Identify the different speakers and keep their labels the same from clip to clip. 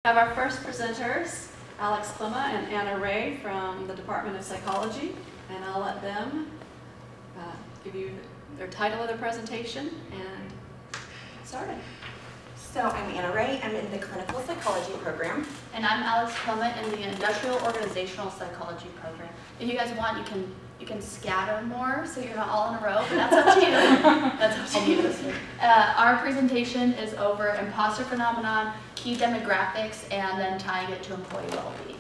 Speaker 1: have our first presenters, Alex Klima and Anna Ray from the Department of Psychology, and I'll let them give you their title of their presentation and get started.
Speaker 2: So I'm Anna Ray, I'm in the Clinical Psychology program.
Speaker 3: And I'm Alex Klima in the Industrial Organizational Psychology program. If you guys want, you can scatter more so you're not all in a row, but that's up to you. That's up to you. Our presentation is over imposter phenomenon, key demographics, and then tying it to employee well-being.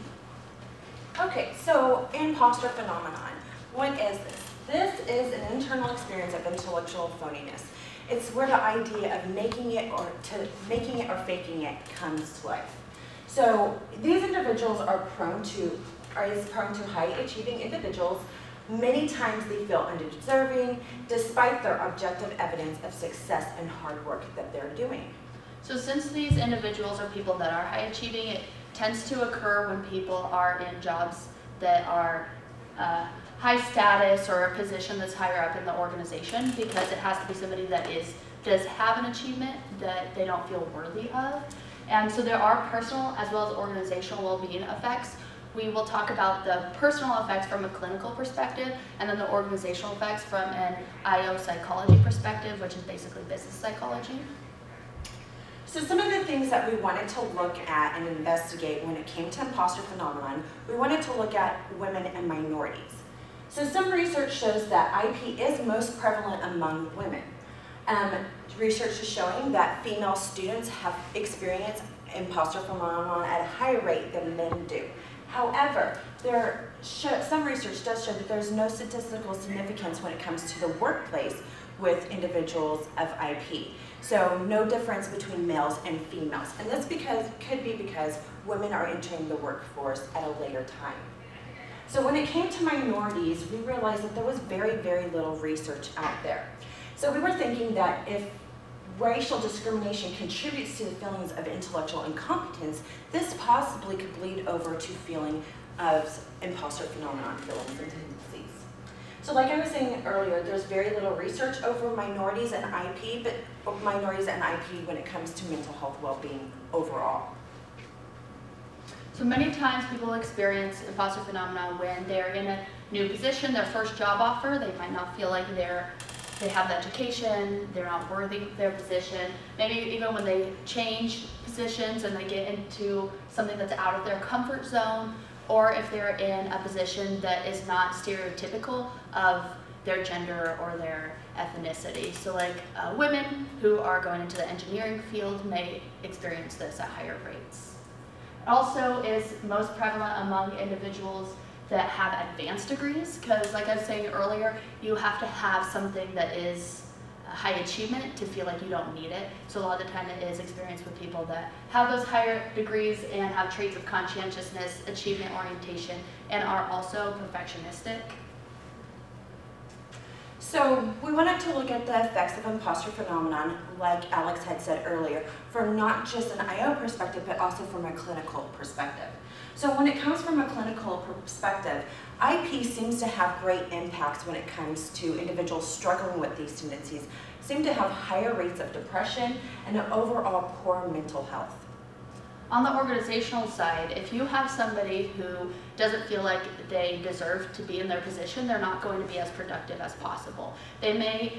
Speaker 2: Okay, so imposter phenomenon. What is this? This is an internal experience of intellectual phoniness. It's where the idea of making it or faking it comes to life. So these individuals are prone to high achieving individuals. Many times they feel undeserving despite their objective evidence of success and hard work that they're doing.
Speaker 3: So since these individuals are people that are high achieving, it tends to occur when people are in jobs that are high status or a position that's higher up in the organization, because it has to be somebody that does have an achievement that they don't feel worthy of. And so there are personal as well as organizational well-being effects. We will talk about the personal effects from a clinical perspective, and then the organizational effects from an IO psychology perspective, which is basically business psychology.
Speaker 2: So some of the things that we wanted to look at and investigate when it came to imposter phenomenon, we wanted to look at women and minorities. So some research shows that IP is most prevalent among women. Research is showing that female students have experienced imposter phenomenon at a higher rate than men do. However, some research does show that there's no statistical significance when it comes to the workplace with individuals of IP. So no difference between males and females. And this could be because women are entering the workforce at a later time. So when it came to minorities, we realized that there was very, very little research out there. So we were thinking that if racial discrimination contributes to the feelings of intellectual incompetence, this possibly could bleed over to feeling of imposter phenomenon feelings and tendencies. So like I was saying earlier, there's very little research over minorities and IP, but minorities and IP when it comes to mental health well-being overall.
Speaker 3: So many times people experience imposter phenomenon when they're in a new position, their first job offer, they might not feel like they have the education, they're not worthy of their position. Maybe even when they change positions and they get into something that's out of their comfort zone, or if they're in a position that is not stereotypical of their gender or their ethnicity. So like women who are going into the engineering field may experience this at higher rates. It also is most prevalent among individuals that have advanced degrees, because like I was saying earlier, you have to have something that is high achievement to feel like you don't need it. So a lot of the time it is experienced with people that have those higher degrees and have traits of conscientiousness, achievement orientation, and are also perfectionistic.
Speaker 2: So we wanted to look at the effects of imposter phenomenon, like Alex had said earlier, from not just an IO perspective, but also from a clinical perspective. So when it comes from a clinical perspective, IP seems to have great impacts when it comes to individuals struggling with these tendencies, seem to have higher rates of depression and an overall poor mental health.
Speaker 3: On the organizational side, if you have somebody who doesn't feel like they deserve to be in their position, they're not going to be as productive as possible. They may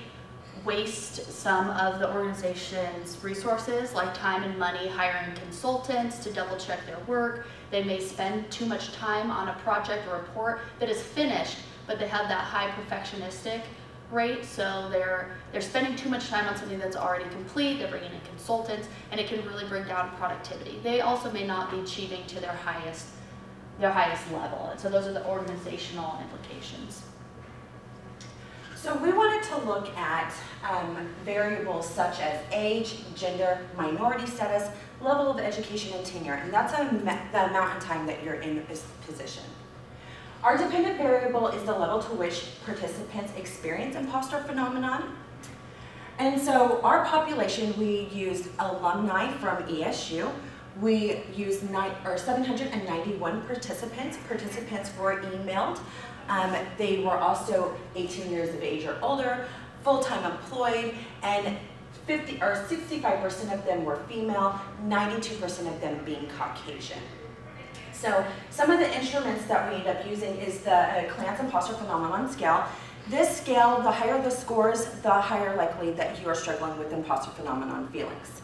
Speaker 3: waste some of the organization's resources, like time and money, hiring consultants to double check their work. They may spend too much time on a project or report that is finished, but they have that high perfectionistic rate, so they're spending too much time on something that's already complete. They're bringing in consultants, and it can really bring down productivity. They also may not be achieving to their highest level, and so those are the organizational implications.
Speaker 2: So we wanted to look at variables such as age, gender, minority status, level of education, and tenure, and that's the amount of time that you're in this position. Our dependent variable is the level to which participants experience imposter phenomenon. And so our population, we used alumni from ESU. We used 791 participants. Participants were emailed. They were also 18 years of age or older, full-time employed, and 50 or 65% of them were female, 92% of them being Caucasian. So some of the instruments that we end up using is the Clance Imposter Phenomenon Scale. This scale, the higher the scores, the higher likely that you are struggling with imposter phenomenon feelings.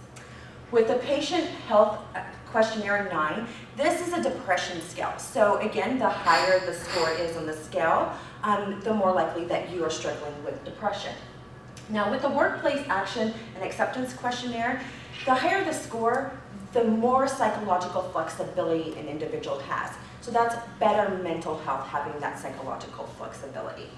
Speaker 2: With the Patient Health Questionnaire 9, this is a depression scale. So again, the higher the score is on the scale, the more likely that you are struggling with depression. Now with the Workplace Action and Acceptance Questionnaire, the higher the score, the more psychological flexibility an individual has. So that's better mental health, having that psychological flexibility.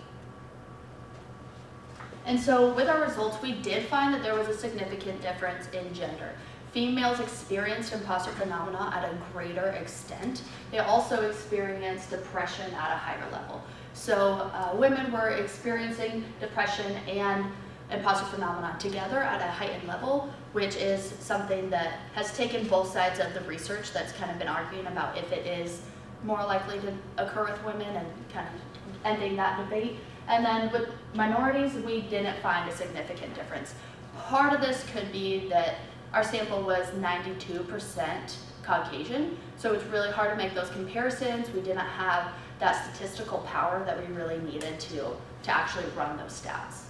Speaker 3: And so with our results, we did find that there was a significant difference in gender. Females experienced imposter phenomena at a greater extent. They also experienced depression at a higher level. So women were experiencing depression and imposter phenomena together at a heightened level, which is something that has taken both sides of the research that's kind of been arguing about if it is more likely to occur with women and kind of ending that debate. And then with minorities, we didn't find a significant difference. Part of this could be that our sample was 92% Caucasian, so it's really hard to make those comparisons. We didn't have that statistical power that we really needed to actually run those stats.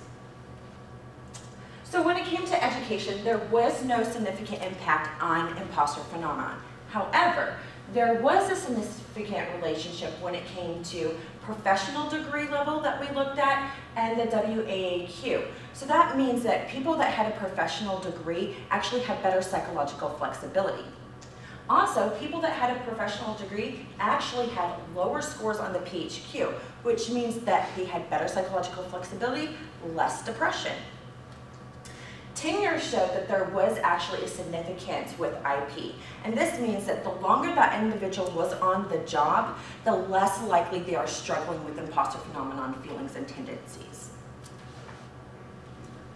Speaker 2: So when it came to education, there was no significant impact on imposter phenomenon. However, there was a significant relationship when it came to professional degree level that we looked at and the WAAQ. So that means that people that had a professional degree actually had better psychological flexibility. Also, people that had a professional degree actually had lower scores on the PHQ, which means that they had better psychological flexibility, less depression. Tenure showed that there was actually a significance with IP, and this means that the longer that individual was on the job, the less likely they are struggling with imposter phenomenon feelings and tendencies.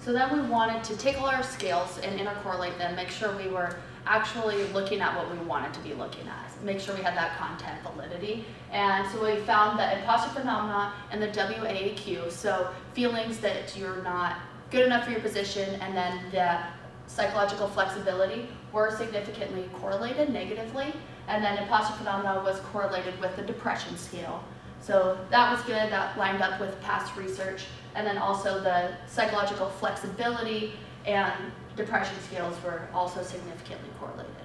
Speaker 3: So then we wanted to take all our scales and intercorrelate them, make sure we were actually looking at what we wanted to be looking at, make sure we had that content validity. And so we found that imposter phenomena and the WAAQ, so feelings that you're not good enough for your position, and then the psychological flexibility were significantly correlated negatively, and then imposter phenomena was correlated with the depression scale. So that was good, that lined up with past research, and then also the psychological flexibility and depression scales were also significantly correlated.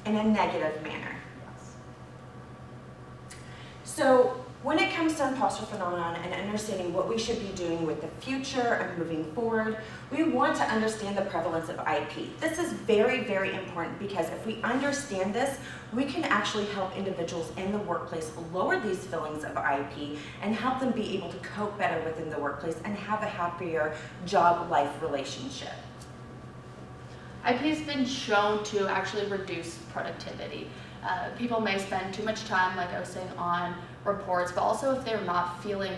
Speaker 2: In a negative manner.
Speaker 3: Yes.
Speaker 2: So when it comes to imposter phenomenon and understanding what we should be doing with the future and moving forward, we want to understand the prevalence of IP. This is very, very important because if we understand this, we can actually help individuals in the workplace lower these feelings of IP and help them be able to cope better within the workplace and have a happier job-life relationship.
Speaker 3: IP has been shown to actually reduce productivity. People may spend too much time, like I was saying, on reports, but also if they're not feeling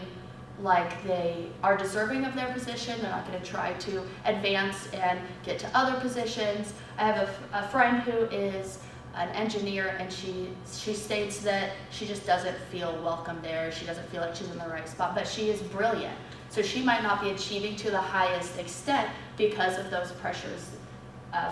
Speaker 3: like they are deserving of their position, they're not going to try to advance and get to other positions. I have a friend who is an engineer, and she states that she just doesn't feel welcome there. She doesn't feel like she's in the right spot, but she is brilliant. So she might not be achieving to the highest extent because of those pressures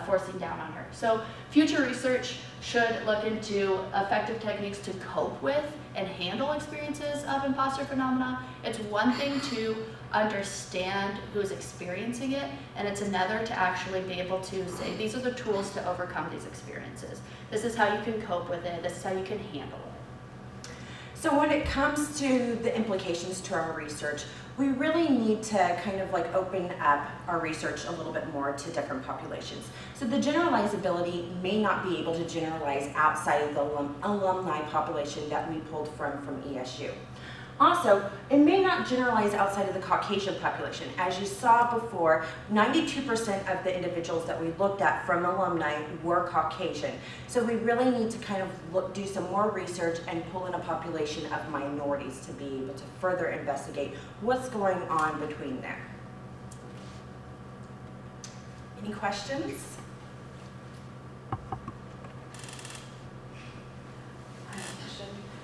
Speaker 3: forcing down on her. So future research should look into effective techniques to cope with and handle experiences of imposter phenomena. It's one thing to understand who's experiencing it, and it's another to actually be able to say, these are the tools to overcome these experiences. This is how you can cope with it. This is how you can handle it.
Speaker 2: So when it comes to the implications to our research, we really need to kind of like open up our research a little bit more to different populations. So the generalizability may not be able to generalize outside of the alumni population that we pulled from ESU. Also, it may not generalize outside of the Caucasian population. As you saw before, 92% of the individuals that we looked at from alumni were Caucasian. So we really need to kind of do some more research and pull in a population of minorities to be able to further investigate what's going on between there. Any questions?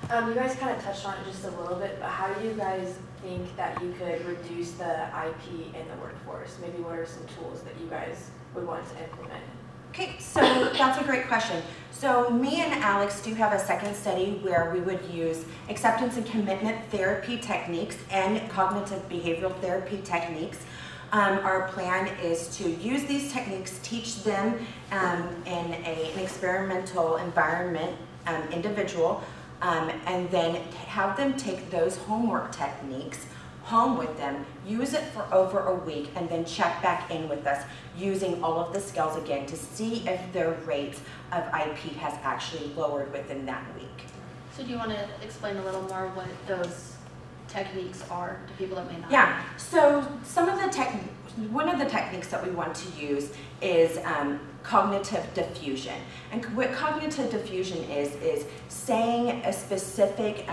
Speaker 4: You guys kind of touched on it just a little bit, but how do you guys think that you could reduce the IP in the workforce? Maybe what are some tools that you guys would want to implement?
Speaker 2: Okay, so that's a great question. So me and Alex do have a second study where we would use acceptance and commitment therapy techniques and cognitive behavioral therapy techniques. Our plan is to use these techniques, teach them in an experimental environment, individual, and then have them take those homework techniques home with them, use it for over a week, and then check back in with us using all of the skills again to see if their rate of IP has actually lowered within that week.
Speaker 3: So do you want to explain a little more what those techniques are to people that may not?
Speaker 2: Yeah, so one of the techniques that we want to use is cognitive diffusion. And what cognitive diffusion is saying a specific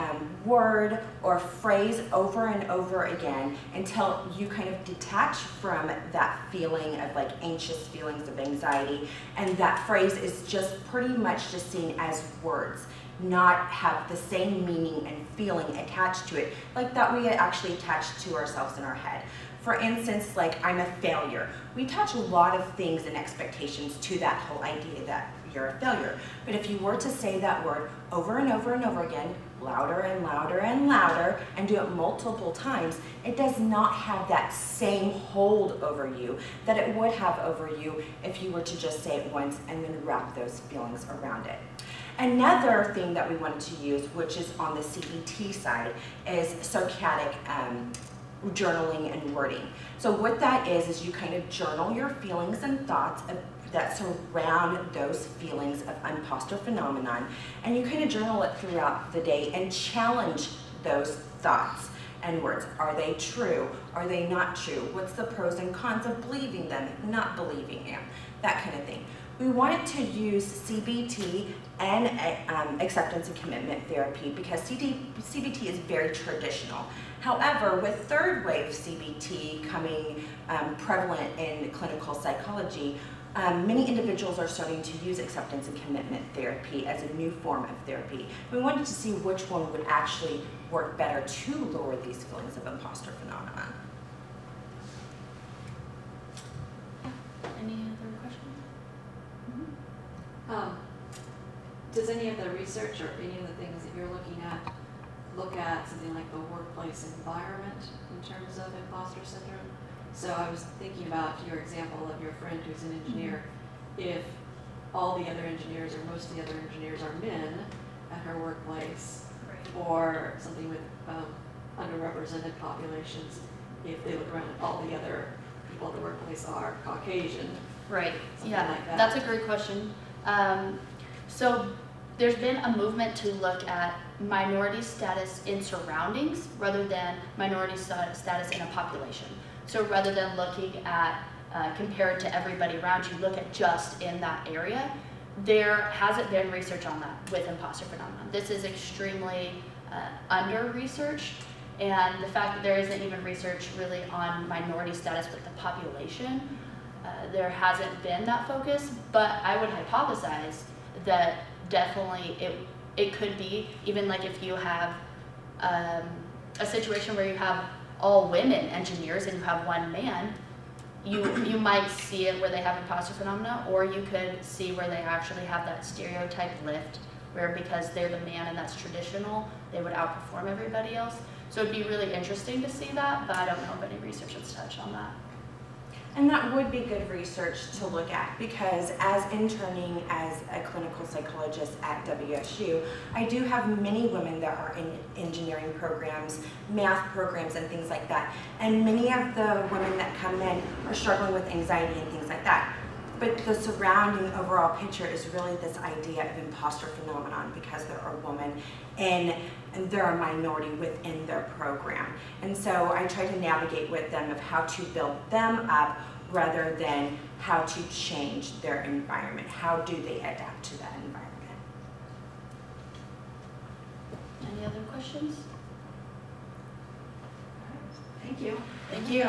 Speaker 2: word or phrase over and over again until you kind of detach from that feeling of like anxious feelings of anxiety, and that phrase is just pretty much just seen as words, not have the same meaning and feeling attached to it, like that we actually attach to ourselves in our head. For instance, like I'm a failure. We attach a lot of things and expectations to that whole idea that you're a failure. But if you were to say that word over and over and over again, louder and louder and louder, and do it multiple times, it does not have that same hold over you that it would have over you if you were to just say it once and then wrap those feelings around it. Another thing that we wanted to use, which is on the CBT side, is sarcastic journaling and wording. So what that is you kind of journal your feelings and thoughts that surround those feelings of imposter phenomenon, and you kind of journal it throughout the day and challenge those thoughts and words. Are they true? Are they not true? What's the pros and cons of believing them, not believing them? That kind of thing. We wanted to use CBT and acceptance and commitment therapy because CBT is very traditional. However, with third wave CBT coming prevalent in clinical psychology, many individuals are starting to use acceptance and commitment therapy as a new form of therapy. We wanted to see which one would actually work better to lower these feelings of imposter phenomenon.
Speaker 3: Any other questions?
Speaker 1: Does any of the research or any of the things that you're looking at look at something like the workplace environment in terms of imposter syndrome? So I was thinking about your example of your friend who's an engineer. If all the other engineers or most of the other engineers are men at her workplace,
Speaker 3: Right.
Speaker 1: or something with underrepresented populations, if they look around at all the other people at the workplace are Caucasian.
Speaker 3: Right,
Speaker 1: Something
Speaker 3: yeah,
Speaker 1: like that.
Speaker 3: that's a great question. So there's been a movement to look at minority status in surroundings rather than minority status in a population. So rather than looking at compared to everybody around you, look at just in that area. There hasn't been research on that with imposter phenomenon. This is extremely under-researched, and the fact that there isn't even research really on minority status with the population, there hasn't been that focus, but I would hypothesize that definitely it could be, even like if you have a situation where you have all women engineers and you have one man, you might see it where they have imposter phenomena, or you could see where they actually have that stereotype lift, where because they're the man and that's traditional, they would outperform everybody else. So it'd be really interesting to see that, but I don't know if any research has touched on that.
Speaker 2: And that would be good research to look at, because as interning as a clinical psychologist at WSU, I do have many women that are in engineering programs, math programs, and things like that. And many of the women that come in are struggling with anxiety and things like that. But the surrounding overall picture is really this idea of imposter phenomenon, because they're a woman and they're a minority within their program. And so I try to navigate with them of how to build them up rather than how to change their environment. How do they adapt to that environment?
Speaker 3: Any other questions?
Speaker 1: Thank you.
Speaker 3: Thank you.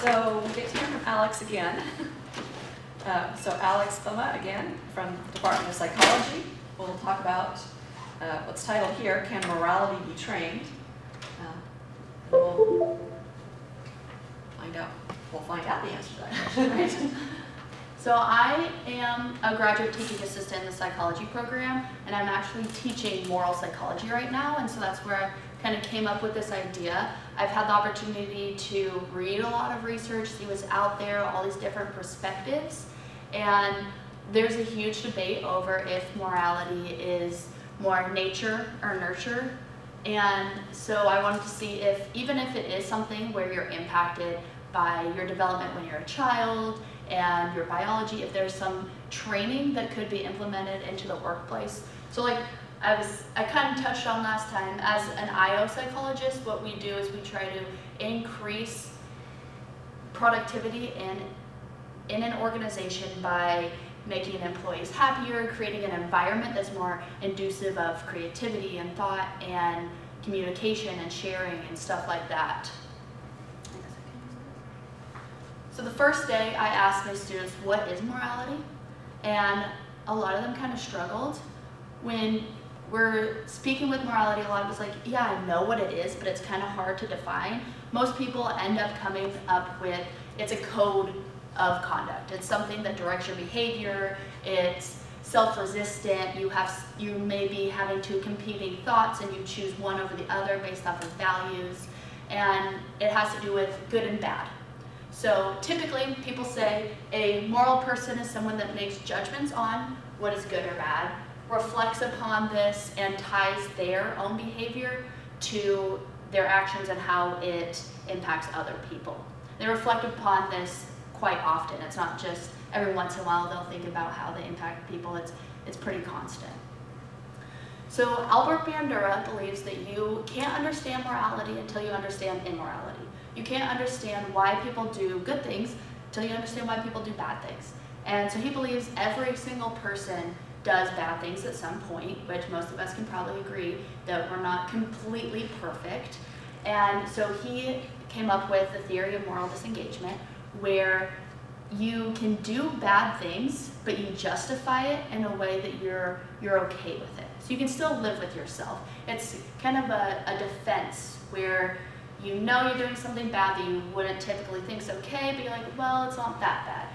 Speaker 1: So we'll get to hear from Alex again. So Alex Klima again from the Department of Psychology will talk about what's titled here, Can Morality Be Trained? We'll find out the answer to that question, right?
Speaker 3: So I am a graduate teaching assistant in the psychology program, and I'm actually teaching moral psychology right now, and so that's where I kind of came up with this idea. I've had the opportunity to read a lot of research, see what's out there, all these different perspectives, and there's a huge debate over if morality is more nature or nurture. And so I wanted to see if, even if it is something where you're impacted by your development when you're a child and your biology, if there's some training that could be implemented into the workplace. So like I kind of touched on last time, as an IO psychologist, what we do is we try to increase productivity in an organization by making employees happier, creating an environment that's more inducive of creativity and thought and communication and sharing and stuff like that. So the first day I asked my students, what is morality? And a lot of them kind of struggled. When we're speaking with morality, a lot of us like, yeah, I know what it is, but it's kind of hard to define. Most people end up coming up with, it's a code of conduct. It's something that directs your behavior. It's self-resistant. You may be having two competing thoughts and you choose one over the other based off of values. And it has to do with good and bad. So typically people say a moral person is someone that makes judgments on what is good or bad, reflects upon this, and ties their own behavior to their actions and how it impacts other people. They reflect upon this quite often. It's not just every once in a while they'll think about how they impact people. It's pretty constant. So Albert Bandura believes that you can't understand morality until you understand immorality. You can't understand why people do good things until you understand why people do bad things. And so he believes every single person does bad things at some point, which most of us can probably agree that we're not completely perfect. And so he came up with the theory of moral disengagement, where you can do bad things, but you justify it in a way that you're okay with it. So you can still live with yourself. It's kind of a defense where you know you're doing something bad that you wouldn't typically think is okay, but you're like, well, it's not that bad.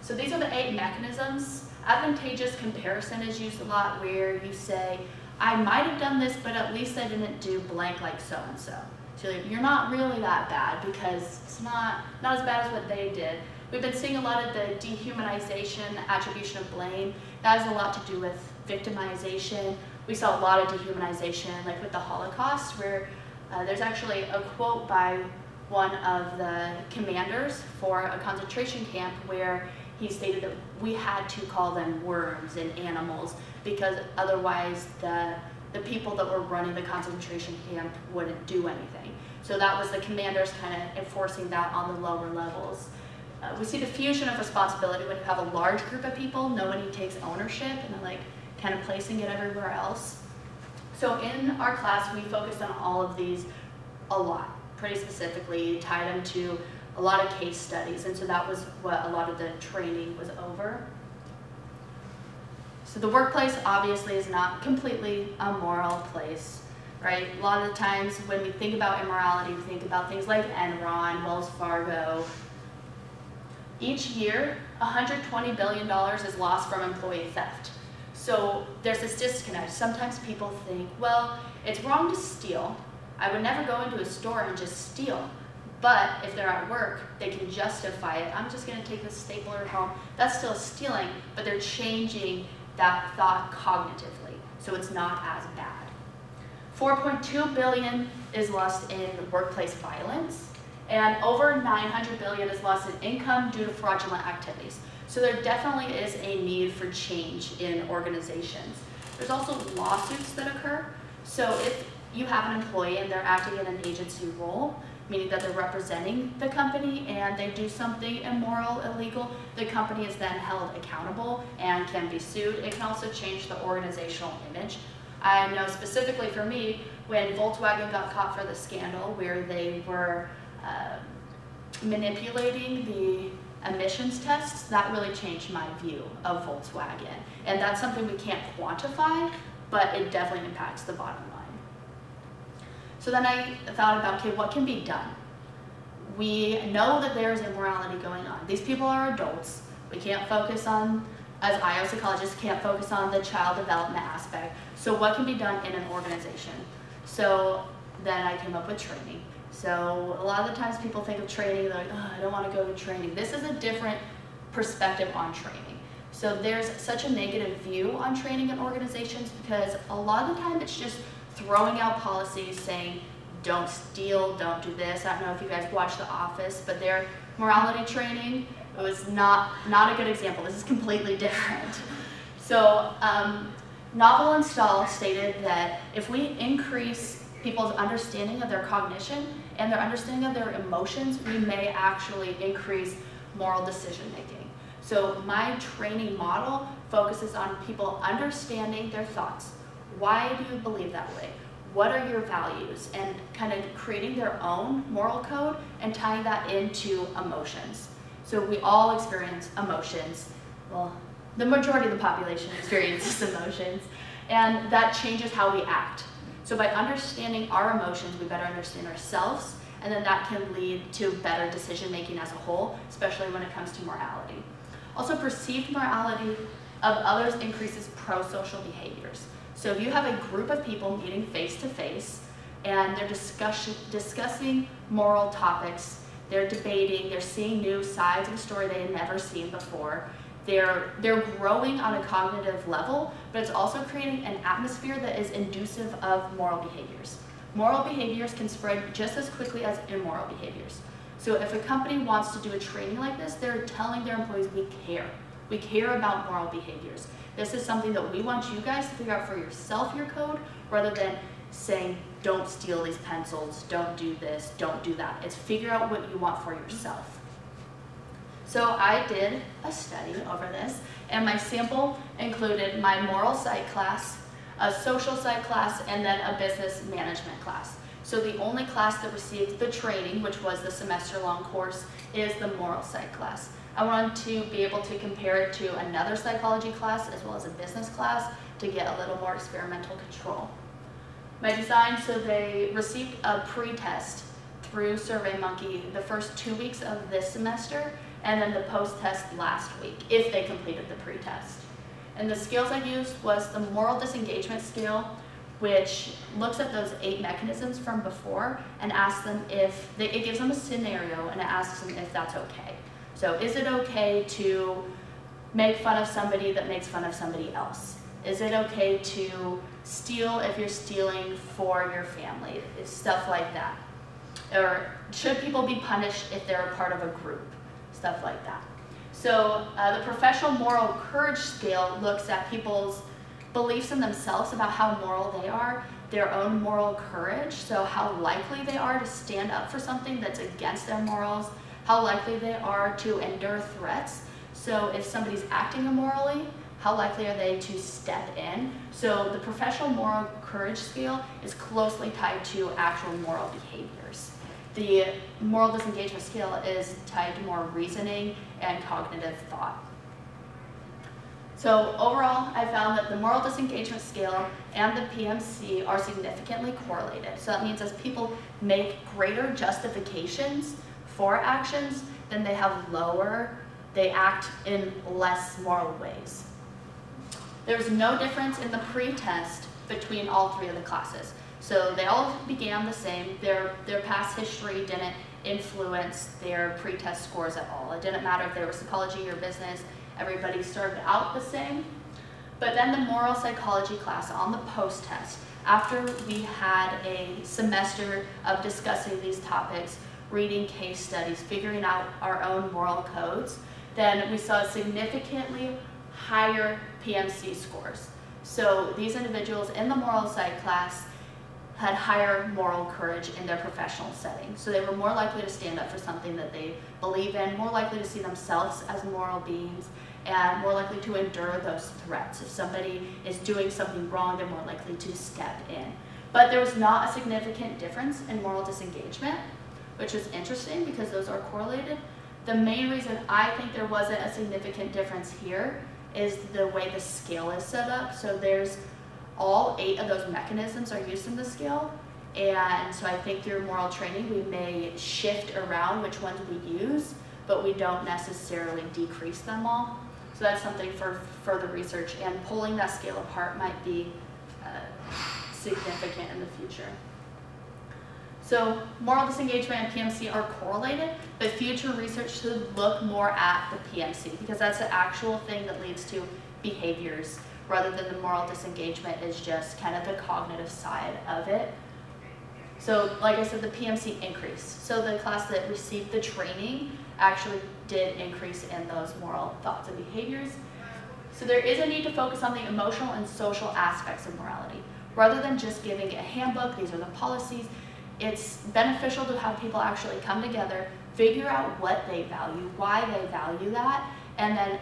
Speaker 3: So these are the 8 mechanisms. Advantageous comparison is used a lot, where you say, I might have done this, but at least I didn't do blank like so-and-so. So you're not really that bad because it's not as bad as what they did. We've been seeing a lot of the dehumanization, attribution of blame. That has a lot to do with victimization. We saw a lot of dehumanization, like with the Holocaust, where there's actually a quote by one of the commanders for a concentration camp where he stated that we had to call them worms and animals because otherwise the people that were running the concentration camp wouldn't do anything. So that was the commanders kind of enforcing that on the lower levels. We see diffusion of responsibility when you have a large group of people. Nobody takes ownership and like kind of placing it everywhere else. So in our class, we focused on all of these a lot, pretty specifically, tied them to a lot of case studies, and so that was what a lot of the training was over. So the workplace obviously is not completely a moral place, right? A lot of the times when we think about immorality, we think about things like Enron, Wells Fargo. Each year, $120 billion is lost from employee theft. So there's this disconnect. Sometimes people think, well, it's wrong to steal. I would never go into a store and just steal. But if they're at work, they can justify it. I'm just going to take this stapler home. That's still stealing, but they're changing that thought cognitively, so it's not as bad. $4.2 billion is lost in workplace violence, and over $900 billion is lost in income due to fraudulent activities. So there definitely is a need for change in organizations. There's also lawsuits that occur. So if you have an employee and they're acting in an agency role, meaning that they're representing the company and they do something immoral, illegal, the company is then held accountable and can be sued. It can also change the organizational image. I know specifically for me, when Volkswagen got caught for the scandal where they were manipulating the emissions tests, that really changed my view of Volkswagen. And that's something we can't quantify, but it definitely impacts the bottom line. So then I thought about, okay, what can be done? We know that there's immorality going on. These people are adults. We can't focus on, as IO psychologists, can't focus on the child development aspect. So what can be done in an organization? So then I came up with training. So a lot of the times people think of training, they're like, oh, I don't want to go to training. This is a different perspective on training. So there's such a negative view on training in organizations because a lot of the time it's just throwing out policies saying, don't steal, don't do this. I don't know if you guys watch The Office, but their morality training, it was not a good example. This is completely different. So Novel and Stahl stated that if we increase people's understanding of their cognition and their understanding of their emotions, we may actually increase moral decision making. So my training model focuses on people understanding their thoughts. Why do you believe that way? What are your values? And kind of creating their own moral code and tying that into emotions. So we all experience emotions. Well, the majority of the population experiences emotions, and that changes how we act. So by understanding our emotions, we better understand ourselves, and then that can lead to better decision making as a whole, especially when it comes to morality. Also, perceived morality of others increases pro-social behaviors. So if you have a group of people meeting face-to-face and they're discussing moral topics, they're debating, they're seeing new sides of a story they had never seen before, they're growing on a cognitive level, but it's also creating an atmosphere that is inducive of moral behaviors. Moral behaviors can spread just as quickly as immoral behaviors. So if a company wants to do a training like this, they're telling their employees, we care. We care about moral behaviors. This is something that we want you guys to figure out for yourself, your code, rather than saying, don't steal these pencils, don't do this, don't do that. It's figure out what you want for yourself. So I did a study over this, and my sample included my moral psych class, a social psych class, and then a business management class. So the only class that received the training, which was the semester-long course, is the moral psych class. I wanted to be able to compare it to another psychology class as well as a business class to get a little more experimental control. My design, so they received a pre-test through SurveyMonkey the first 2 weeks of this semester, and then the post-test last week, if they completed the pre-test. And the skills I used was the moral disengagement scale, which looks at those 8 mechanisms from before and asks them if, it gives them a scenario and it asks them if that's okay. So is it okay to make fun of somebody that makes fun of somebody else? Is it okay to steal if you're stealing for your family? It's stuff like that. Or should people be punished if they're a part of a group? Stuff like that. So the professional moral courage scale looks at people's beliefs in themselves about how moral they are, their own moral courage, so how likely they are to stand up for something that's against their morals, how likely they are to endure threats. So if somebody's acting immorally, how likely are they to step in? So the professional moral courage scale is closely tied to actual moral behaviors. The moral disengagement scale is tied to more reasoning and cognitive thought. So overall, I found that the moral disengagement scale and the PMC are significantly correlated. So that means as people make greater justifications for actions, then they have lower, they act in less moral ways. There was no difference in the pre-test between all 3 of the classes. So they all began the same. Their past history didn't influence their pre-test scores at all. It didn't matter if they were psychology or business. Everybody started out the same. But then the moral psychology class on the post-test, after we had a semester of discussing these topics, reading case studies, figuring out our own moral codes, then we saw significantly higher PMC scores. So these individuals in the moral psych class had higher moral courage in their professional setting. So they were more likely to stand up for something that they believe in, more likely to see themselves as moral beings, and more likely to endure those threats. If somebody is doing something wrong, they're more likely to step in. But there was not a significant difference in moral disengagement, which is interesting because those are correlated. The main reason I think there wasn't a significant difference here is the way the scale is set up. So there's all 8 of those mechanisms are used in the scale. And so I think through moral training, we may shift around which ones we use, but we don't necessarily decrease them all. So that's something for further research, and pulling that scale apart might be significant in the future. So moral disengagement and PMC are correlated, but future research should look more at the PMC because that's the actual thing that leads to behaviors, rather than the moral disengagement is just kind of the cognitive side of it. So like I said, the PMC increased. So the class that received the training actually did increase in those moral thoughts and behaviors. So there is a need to focus on the emotional and social aspects of morality. Rather than just giving a handbook, these are the policies, it's beneficial to have people actually come together, figure out what they value, why they value that, and then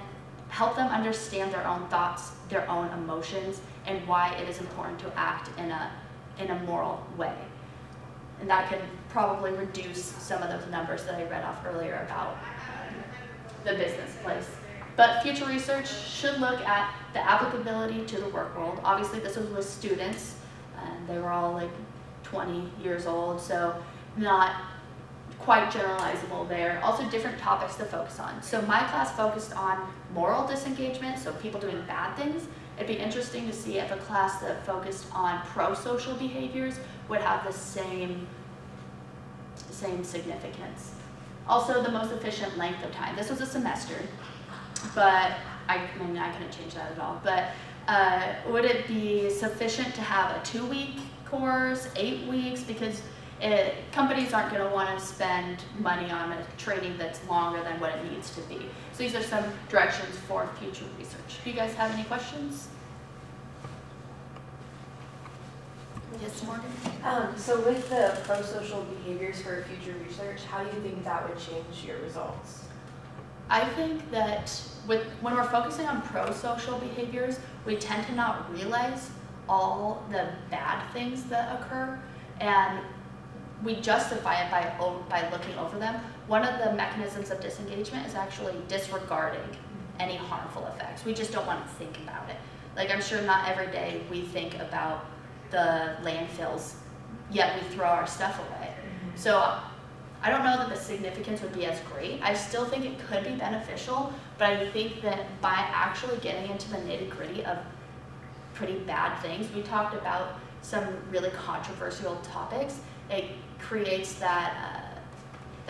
Speaker 3: help them understand their own thoughts, their own emotions, and why it is important to act in a moral way. And that can probably reduce some of those numbers that I read off earlier about the business place. But future research should look at the applicability to the work world. Obviously this was with students, and they were all like 20 years old, so not quite generalizable there. Also different topics to focus on. So my class focused on moral disengagement, so people doing bad things. It'd be interesting to see if a class that focused on pro-social behaviors would have the same significance. Also, the most efficient length of time. This was a semester, but I mean, I couldn't change that at all. But would it be sufficient to have a 2-week course, 8 weeks? Because companies aren't going to want to spend money on a training that's longer than what it needs to be. So these are some directions for future research. Do you guys have any questions? Yes, Morgan?
Speaker 4: So with the pro-social behaviors for future research, how do you think that would change your results?
Speaker 3: I think that when we're focusing on pro-social behaviors, we tend to not realize all the bad things that occur, and we justify it by looking over them. One of the mechanisms of disengagement is actually disregarding any harmful effects. We just don't want to think about it. Like, I'm sure not every day we think about the landfills, yet we throw our stuff away. So I don't know that the significance would be as great. I still think it could be beneficial, but I think that by actually getting into the nitty-gritty of pretty bad things, we talked about some really controversial topics, it creates that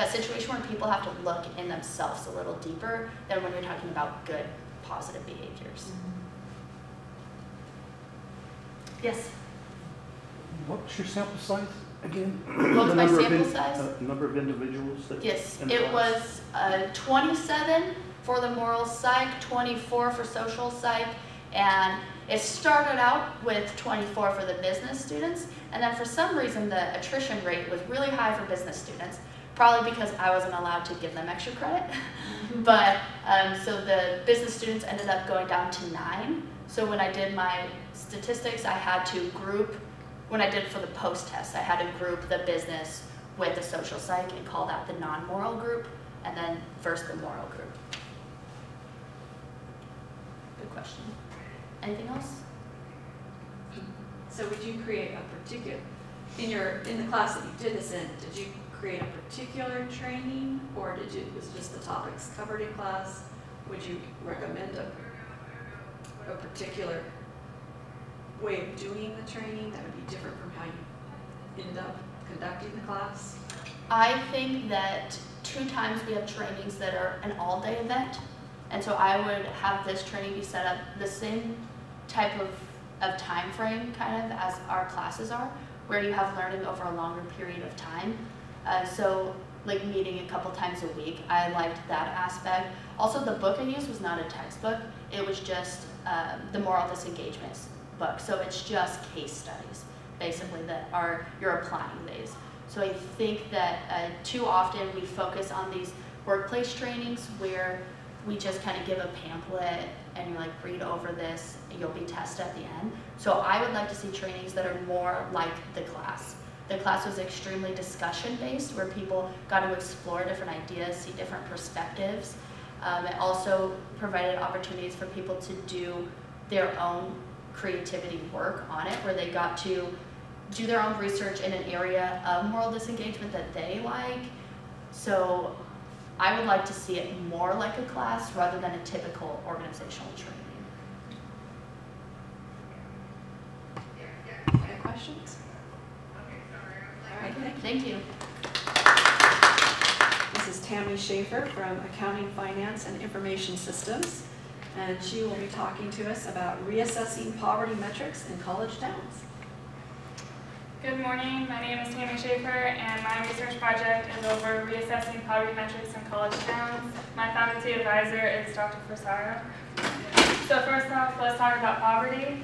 Speaker 3: situation where people have to look in themselves a little deeper than when you're talking about good, positive behaviors. Yes?
Speaker 5: What's your sample size again?
Speaker 3: What was my sample size?
Speaker 5: Number of individuals that
Speaker 3: Yes,
Speaker 5: in the
Speaker 3: it
Speaker 5: class?
Speaker 3: was 27 for the moral psych, 24 for social psych, and it started out with 24 for the business students, and then for some reason the attrition rate was really high for business students, probably because I wasn't allowed to give them extra credit. But so the business students ended up going down to 9. So when I did my statistics, I had to group, when I did for the post-test, I had to group the business with the social psych and call that the non-moral group, and then first the moral group. Good question. Anything else?
Speaker 1: So would you create a particular, in the class that you did this in, did you create a particular training, or was it just the topics covered in class? Would you recommend a particular way of doing the training that would be different from how you ended up conducting the class?
Speaker 3: I think that 2 times we have trainings that are an all-day event, and so I would have this training be set up the same type of time frame kind of as our classes are, where you have learning over a longer period of time. So like meeting a couple times a week, I liked that aspect. Also, the book I used was not a textbook, it was just the moral disengagement book. So it's just case studies, basically, that you're applying these. So I think that too often we focus on these workplace trainings where we just kind of give a pamphlet and you're like, read over this, and you'll be tested at the end. So I would like to see trainings that are more like the class. The class was extremely discussion-based, where people got to explore different ideas, see different perspectives. It also provided opportunities for people to do their own creativity work on it, where they got to do their own research in an area of moral disengagement that they like. So I would like to see it more like a class rather than a typical organizational training.
Speaker 1: Any questions? All right, thank you.
Speaker 3: Thank you.
Speaker 1: This is Tammy Schaefer from Accounting, Finance, and Information Systems, and she will be talking to us about reassessing poverty metrics in college towns.
Speaker 6: Good morning, my name is Tammy Schaefer, and my research project is over reassessing poverty metrics in college towns. My faculty advisor is Dr. Frisaro. So first off, let's talk about poverty.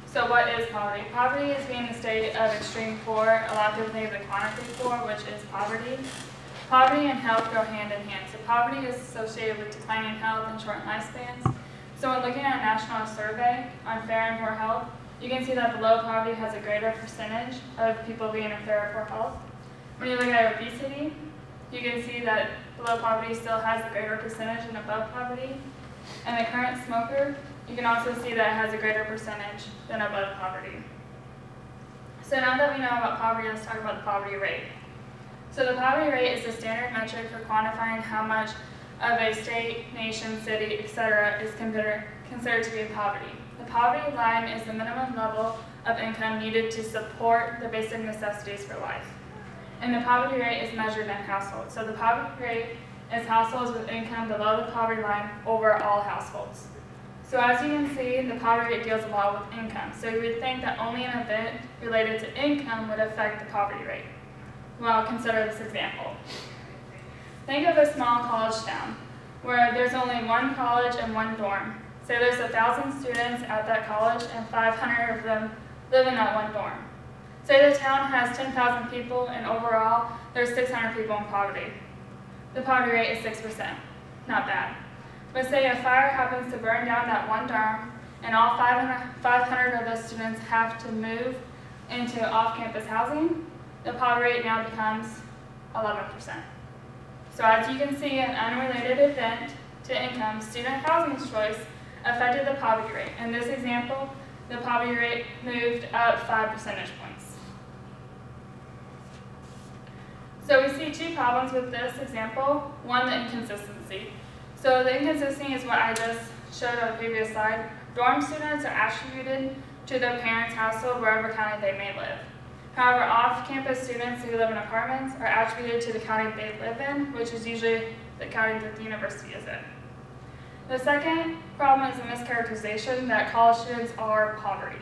Speaker 6: So what is poverty? Poverty is being a state of extreme poor. A lot of people think of the quantity poor, which is poverty. Poverty and health go hand in hand. So poverty is associated with declining health and shortened lifespans. So when looking at a national survey on fair and poor health, you can see that below poverty has a greater percentage of people being in fair or poor health. When you look at obesity, you can see that below poverty still has a greater percentage than above poverty. And the current smoker, you can also see that it has a greater percentage than above poverty. So now that we know about poverty, let's talk about the poverty rate. So the poverty rate is the standard metric for quantifying how much of a state, nation, city, etc. is considered to be in poverty. The poverty line is the minimum level of income needed to support the basic necessities for life. And the poverty rate is measured in households. So the poverty rate is households with income below the poverty line over all households. So as you can see, the poverty rate deals a lot with income. So you would think that only an event related to income would affect the poverty rate. Well, consider this example. Think of a small college town where there's only one college and one dorm. Say there's 1,000 students at that college and 500 of them live in that one dorm. Say the town has 10,000 people and overall there's 600 people in poverty. The poverty rate is 6%. Not bad. But say a fire happens to burn down that one dorm and all 500 of those students have to move into off-campus housing, the poverty rate now becomes 11%. So as you can see, an unrelated event to income, student housing choice, affected the poverty rate. In this example, the poverty rate moved up 5 percentage points. So we see two problems with this example. One, the inconsistency. So the inconsistency is what I just showed on the previous slide. Dorm students are attributed to their parents' household wherever county they may live. However, off-campus students who live in apartments are attributed to the county they live in, which is usually the county that the university is in. The second problem is the mischaracterization that college students are poverty.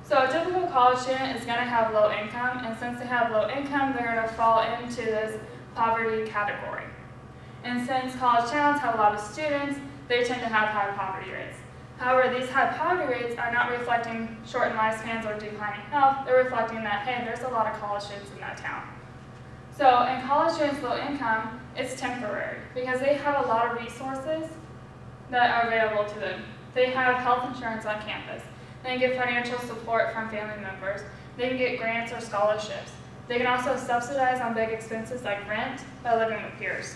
Speaker 6: So a typical college student is going to have low income, and since they have low income, they're going to fall into this poverty category. And since college towns have a lot of students, they tend to have high poverty rates. However, these high poverty rates are not reflecting shortened lifespans or declining health. They're reflecting that, hey, there's a lot of college students in that town. So in college students' low income, it's temporary because they have a lot of resources that are available to them. They have health insurance on campus. They can get financial support from family members. They can get grants or scholarships. They can also subsidize on big expenses like rent by living with peers.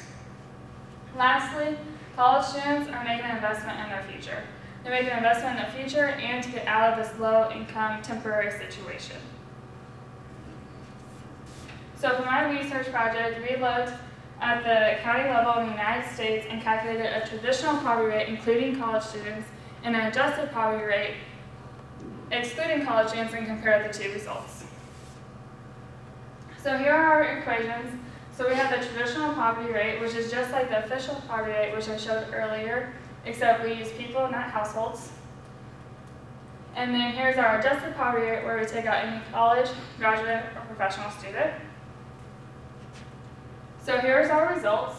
Speaker 6: Lastly, college students are making an investment in their future. They make an investment in the future and to get out of this low-income temporary situation. So for my research project, we looked at the county level in the United States and calculated a traditional poverty rate, including college students, and an adjusted poverty rate, excluding college students, and compared the two results. So here are our equations. So we have the traditional poverty rate, which is just like the official poverty rate, which I showed earlier, except we use people, not households. And then here's our adjusted poverty rate, where we take out any college, graduate, or professional student. So here's our results.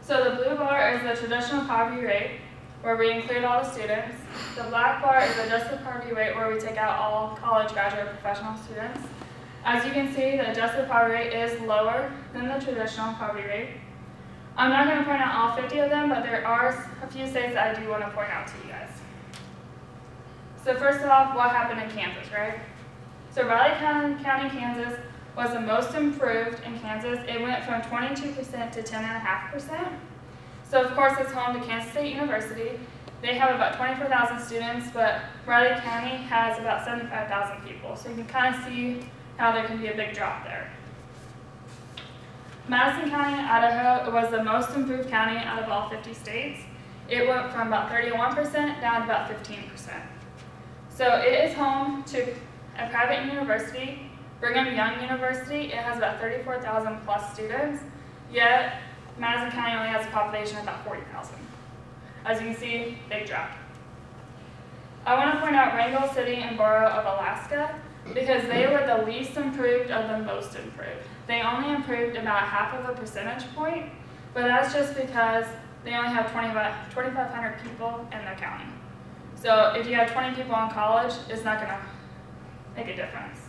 Speaker 6: So the blue bar is the traditional poverty rate, where we include all the students. The black bar is the adjusted poverty rate, where we take out all college, graduate, or professional students. As you can see, the adjusted poverty rate is lower than the traditional poverty rate. I'm not going to point out all 50 of them, but there are a few states that I do want to point out to you guys. So first off, what happened in Kansas, right? So Riley County, Kansas was the most improved in Kansas. It went from 22% to 10.5%. So of course it's home to Kansas State University, They have about 24,000 students, but Riley County has about 75,000 people. So you can kind of see how there can be a big drop there. Madison County, Idaho, was the most improved county out of all 50 states. It went from about 31% down to about 15%. So it is home to a private university, Brigham Young University. It has about 34,000 plus students, yet Madison County only has a population of about 40,000. As you can see, big drop. I want to point out Wrangell City and Borough of Alaska because they were the least improved of the most improved. They only improved about half of a percentage point, but that's just because they only have 2,500 people in their county. So if you have 20 people in college, it's not going to make a difference.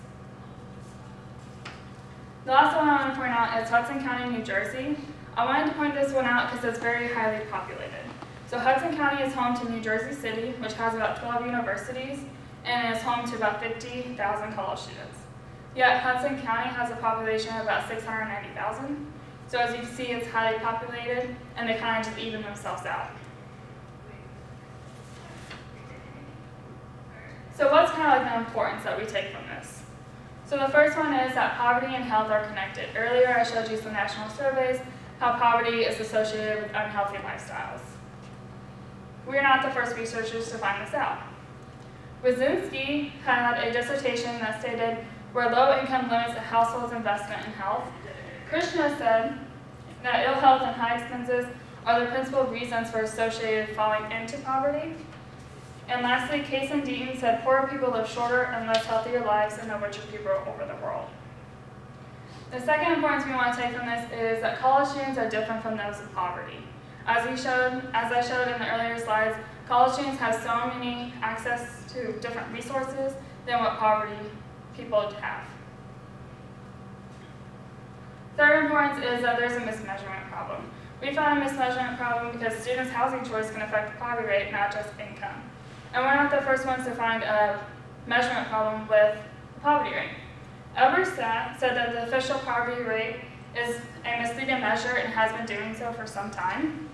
Speaker 6: The last one I want to point out is Hudson County, New Jersey. I wanted to point this one out because it's very highly populated. So Hudson County is home to New Jersey City, which has about 12 universities, and is home to about 50,000 college students. Yet Hudson County has a population of about 690,000. So as you can see, it's highly populated, and they kind of just even themselves out. So what's kind of like the importance that we take from this? So the first one is that poverty and health are connected. Earlier I showed you some national surveys, how poverty is associated with unhealthy lifestyles. We are not the first researchers to find this out. Wazinski had a dissertation that stated where low income limits a household's investment in health. Krishna said that ill health and high expenses are the principal reasons for associated falling into poverty. And lastly, Case and Deaton said poorer people live shorter and less healthier lives than the richer people over the world. The second importance we want to take from this is that college students are different from those in poverty. As I showed in the earlier slides, college students have so many access to different resources than what poverty people have. Third importance is that there's a mismeasurement problem. We found a mismeasurement problem because students' housing choice can affect the poverty rate, not just income. And we're not the first ones to find a measurement problem with the poverty rate. Eberstat said that the official poverty rate is a misleading measure and has been doing so for some time.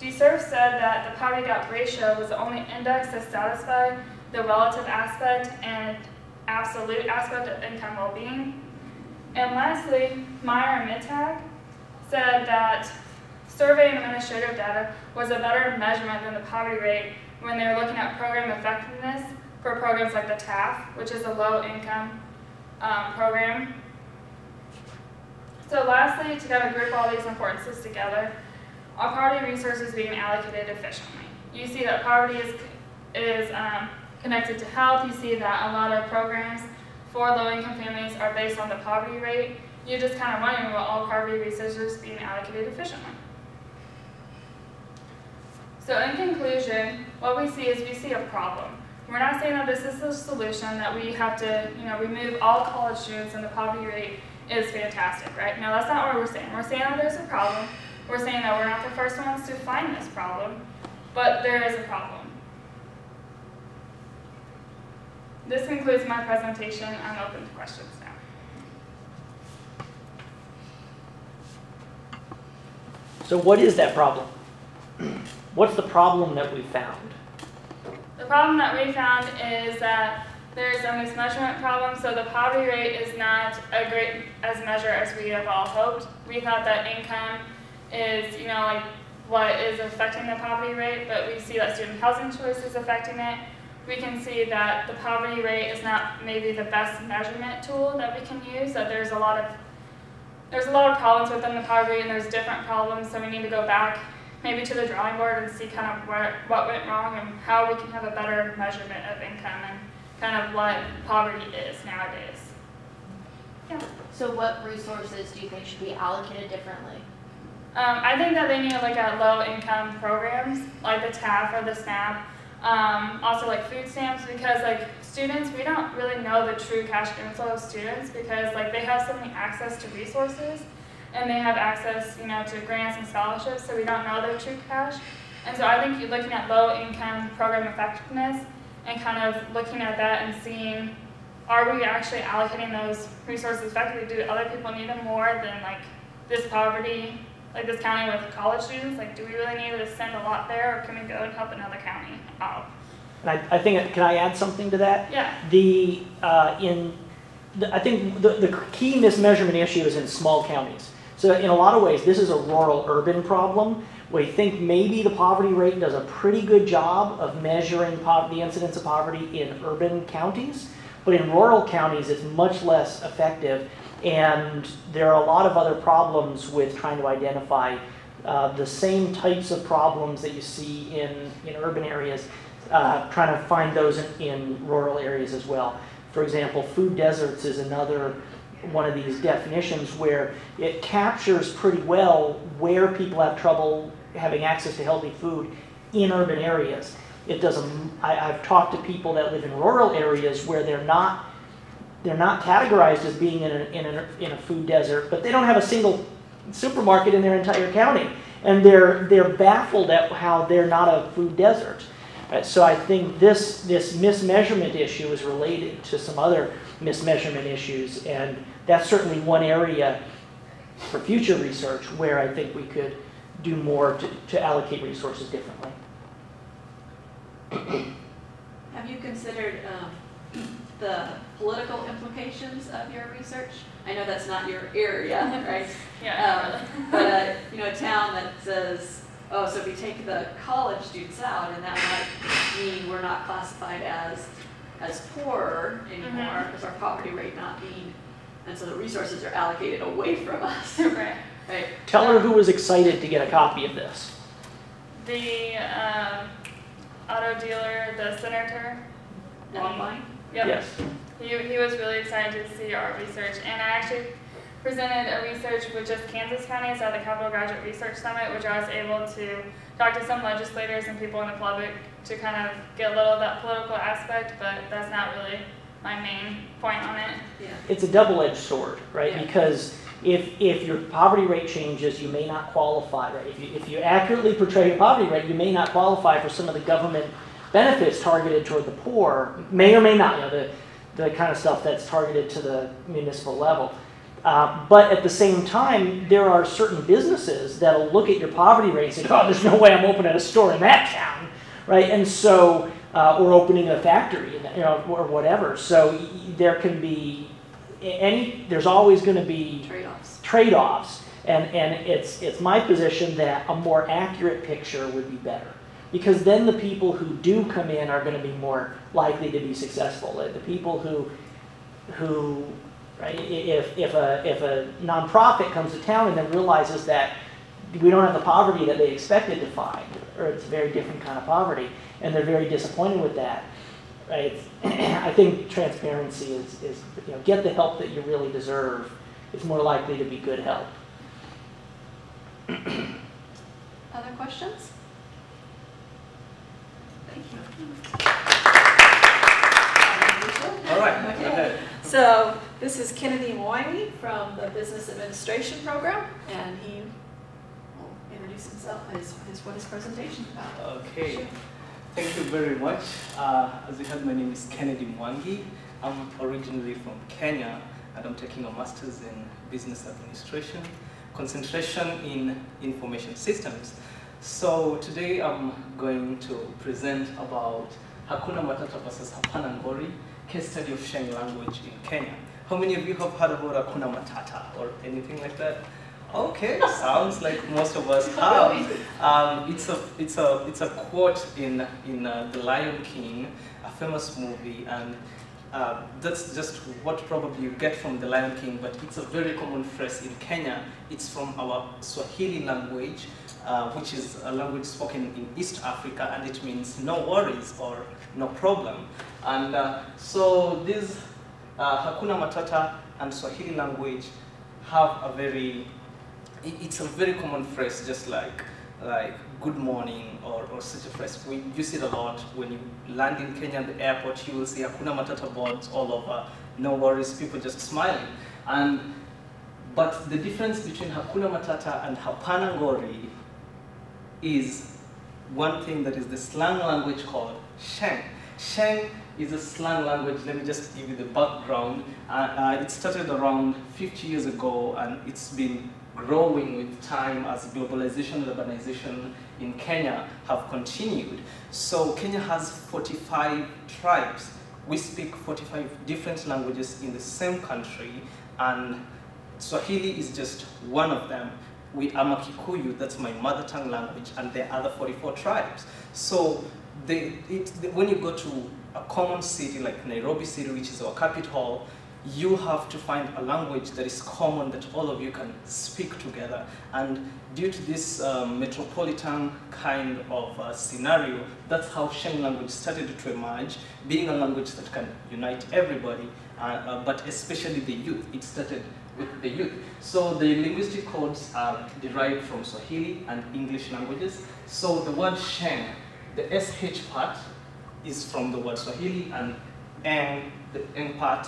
Speaker 6: DeSerf said that the poverty gap ratio was the only index to satisfy the relative aspect and absolute aspect of income well-being. And lastly, Meyer and Mittag said that survey and administrative data was a better measurement than the poverty rate when they were looking at program effectiveness for programs like the TAF, which is a low-income program. So lastly, to kind of group all these importances together, are poverty resources being allocated efficiently? You see that poverty is connected to health. You see that a lot of programs for low-income families are based on the poverty rate. You're just kind of wondering what all poverty resources being allocated efficiently. So in conclusion, what we see is we see a problem. We're not saying that this is the solution, that we have to remove all college students and the poverty rate is fantastic, right? No, that's not what we're saying. We're saying that there's a problem. We're saying that we're not the first ones to find this problem, but there is a problem. This concludes my presentation. I'm open to questions now.
Speaker 7: So what is that problem? What's the problem that we found?
Speaker 6: The problem that we found is that there's a mismeasurement problem, so the poverty rate is not a great as measure as we have all hoped. We thought that income is, like what is affecting the poverty rate, but we see that student housing choice is affecting it. We can see that the poverty rate is not maybe the best measurement tool that we can use, that there's a lot of problems within the poverty and there's different problems, so we need to go back maybe to the drawing board and see kind of what went wrong and how we can have a better measurement of income and kind of what poverty is nowadays. Yeah.
Speaker 3: So what resources do you think should be allocated differently?
Speaker 6: I think that they need to look at low-income programs like the TAF or the SNAP, also like food stamps, because like students, we don't really know the true cash inflow of students because like they have so many access to resources and they have access, to grants and scholarships, so we don't know their true cash. And so I think you're looking at low-income program effectiveness and kind of looking at that and seeing, are we actually allocating those resources effectively? Do other people need them more than like this poverty like this county with college students, like do we really need to send a lot there, or can we go and help another county out?
Speaker 7: And I think, can I add something to that?
Speaker 6: Yeah.
Speaker 7: I think the key mismeasurement issue is in small counties. So in a lot of ways, this is a rural-urban problem. We think maybe the poverty rate does a pretty good job of measuring the incidence of poverty in urban counties, but in rural counties, it's much less effective. And there are a lot of other problems with trying to identify the same types of problems that you see in urban areas, trying to find those in rural areas as well. For example, food deserts is another one of these definitions where it captures pretty well where people have trouble having access to healthy food in urban areas. It doesn't. I've talked to people that live in rural areas where they're not categorized as being in a food desert, but they don't have a single supermarket in their entire county, and they're baffled at how they're not a food desert. So I think this mismeasurement issue is related to some other mismeasurement issues, and that's certainly one area for future research where I think we could do more to allocate resources differently.
Speaker 1: Have you considered the political implications of your research? I know that's not your area, right?
Speaker 6: Yeah.
Speaker 1: But a town that says, oh, so if we take the college students out, and that might mean we're not classified as poor anymore, because our poverty rate not being, and so the resources are allocated away from us.
Speaker 6: Right.
Speaker 1: Right.
Speaker 7: Tell her who was excited to get a copy of this.
Speaker 6: The auto dealer, the senator.
Speaker 1: Online?
Speaker 6: Yep.
Speaker 7: Yes.
Speaker 6: He was really excited to see our research, and I actually presented a research with just Kansas counties at the Capital Graduate Research Summit, which I was able to talk to some legislators and people in the public to kind of get a little of that political aspect, but that's not really my main point on it.
Speaker 1: Yeah.
Speaker 7: It's a double-edged sword, right?
Speaker 1: Yeah.
Speaker 7: Because if your poverty rate changes, you may not qualify, right? If you accurately portray your poverty rate, you may not qualify for some of the government benefits targeted toward the poor, may or may not, the kind of stuff that's targeted to the municipal level. But at the same time, there are certain businesses that'll look at your poverty rate and say, oh, there's no way I'm opening a store in that town, right? And so, or opening a factory, or whatever. So there can be there's always going to be trade-offs. And it's my position that a more accurate picture would be better. Because then the people who do come in are going to be more likely to be successful. The people who right, if a nonprofit comes to town and then realizes that we don't have the poverty that they expected to find, or it's a very different kind of poverty, and they're very disappointed with that, right? I think transparency is get the help that you really deserve. It's more likely to be good help.
Speaker 1: Other questions? Thank you.
Speaker 8: All right,
Speaker 1: Okay.
Speaker 8: go ahead.
Speaker 1: So this is Kennedy Mwangi from the Business Administration Program, and he will introduce himself, what his presentation is about.
Speaker 8: Okay, thank you very much. As you heard, my name is Kennedy Mwangi. I'm originally from Kenya, and I'm taking a master's in business administration, concentration in information systems. So today I'm going to present about Hakuna Matata versus Hapana Ngori, case study of sharing language in Kenya. How many of you have heard about Hakuna Matata or anything like that? Okay, sounds like most of us have. It's a quote in The Lion King, a famous movie, and that's just what probably you get from The Lion King, but it's a very common phrase in Kenya. It's from our Swahili language, which is a language spoken in East Africa, and it means no worries or no problem. And so this Hakuna Matata and Swahili language have it's a very common phrase, just like good morning or such a phrase. We use it a lot. When you land in Kenya at the airport, you will see Hakuna Matata boards all over, no worries, people just smiling. But the difference between Hakuna Matata and Hapana Ngori is one thing that is the slang language called Sheng. Sheng is a slang language. Let me just give you the background. It started around 50 years ago, and it's been growing with time as globalization and urbanization in Kenya have continued. So Kenya has 45 tribes. We speak 45 different languages in the same country, and Swahili is just one of them. I'm a Kikuyu, that's my mother tongue language, and there are other 44 tribes. So when you go to a common city like Nairobi City, which is our capital, you have to find a language that is common that all of you can speak together. And due to this metropolitan kind of scenario, that's how Sheng language started to emerge, being a language that can unite everybody, but especially the youth. It started with the youth. So the linguistic codes are derived from Swahili and English languages. So the word Sheng, the SH part is from the word Swahili, and N, the N part,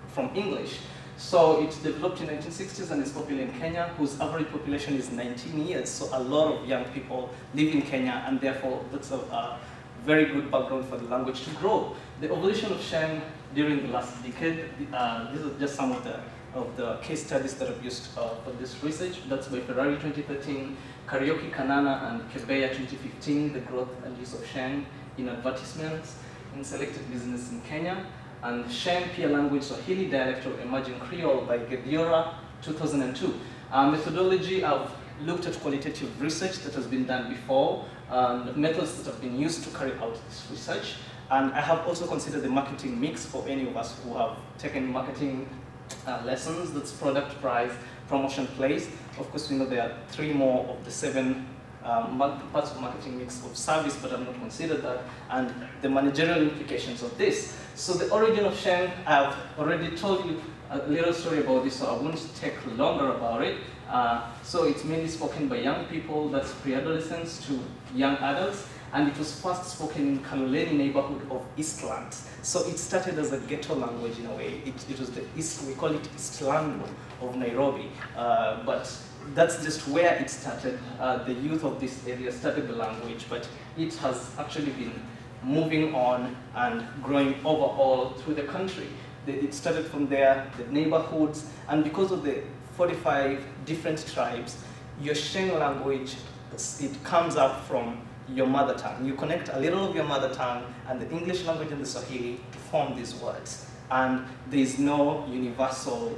Speaker 8: from English. So it developed in the 1960s and is popular in Kenya, whose average population is 19 years. So a lot of young people live in Kenya, and therefore that's a very good background for the language to grow. The evolution of Sheng during the last decade, these are just some of the case studies that I've used for this research. That's by Ferrari 2013, Karaoke Kanana and Kebeya 2015, the growth and use of Sheng in advertisements in selected business in Kenya. And Sheng Peer Language Swahili Dialect of Emerging Creole by Gediora 2002. Methodology, I've looked at qualitative research that has been done before, and methods that have been used to carry out this research. And I have also considered the marketing mix for any of us who have taken marketing lessons. That's product, price, promotion, place. Of course, we know there are 3 more of the 7 parts of marketing mix of service, but I've not considered that, and the managerial implications of this. So the origin of Sheng, I've already told you a little story about this, so I won't take longer about it. So it's mainly spoken by young people, that's pre-adolescents to young adults, and it was first spoken in Kaloleni neighborhood of Eastlands. So it started as a ghetto language in a way. It was the East, we call it Eastlando of Nairobi, but that's just where it started. The youth of this area started the language, but it has actually been moving on and growing overall through the country. It started from there, the neighborhoods, and because of the 45 different tribes, your Sheng language, it comes up from your mother tongue. You connect a little of your mother tongue and the English language and the Swahili to form these words. And there is no universal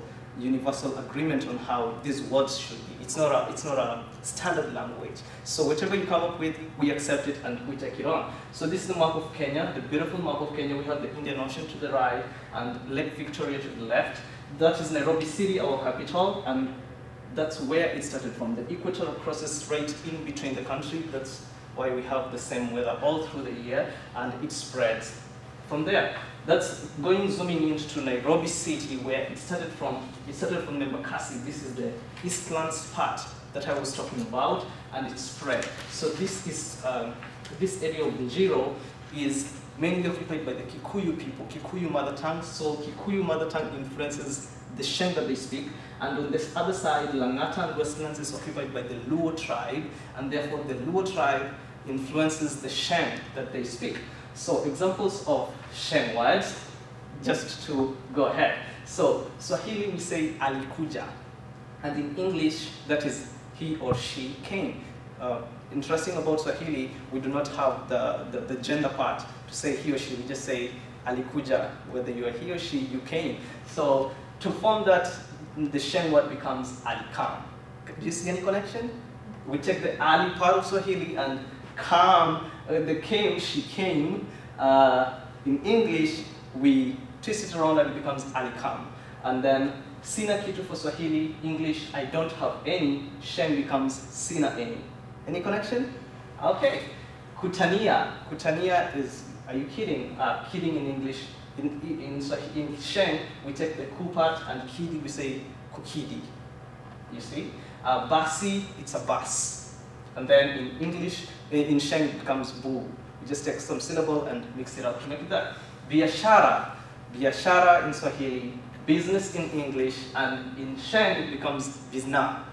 Speaker 8: agreement on how these words should be. It's not a standard language. So whatever you come up with, we accept it and we take it on. So this is the map of Kenya, the beautiful map of Kenya. We have the Indian Ocean to the right and Lake Victoria to the left. That is Nairobi City, our capital, and that's where it started from. The equator crosses straight in between the country. That's why we have the same weather all through the year, and it spreads from there. That's zooming into Nairobi City, where it started from Embakasi. This is the Eastlands part that I was talking about, and it spread. So this is this area of Njiro is mainly occupied by the Kikuyu people, Kikuyu mother tongue. So Kikuyu mother tongue influences the Sheng that they speak, and on this other side, Langata and Westlands is occupied by the Luo tribe, and therefore the Luo tribe influences the Sheng that they speak. So examples of Sheng words, just to go ahead. So Swahili we say alikuja, and in English that is he or she came. Interesting about Swahili, we do not have the gender part to say he or she, we just say alikuja, whether you are he or she, you came. So to form that, the Sheng word becomes alikam. Do you see any connection? We take the ali part of Swahili and kam, the came, she came. In English, we twist it around and it becomes alikam. And then sina kitu for Swahili, English, I don't have any, Sheng becomes sina any. Any connection? Okay. Kutania. Kutania is, are you kidding? Kidding in English. In Sheng, we take the ku part, and kidi, we say kukidi. You see? Basi, it's a bus. And then in English, in Sheng, it becomes bu. We just take some syllable and mix it up to make it that. Biashara. Biashara in Swahili, business in English, and in Sheng, it becomes bizna.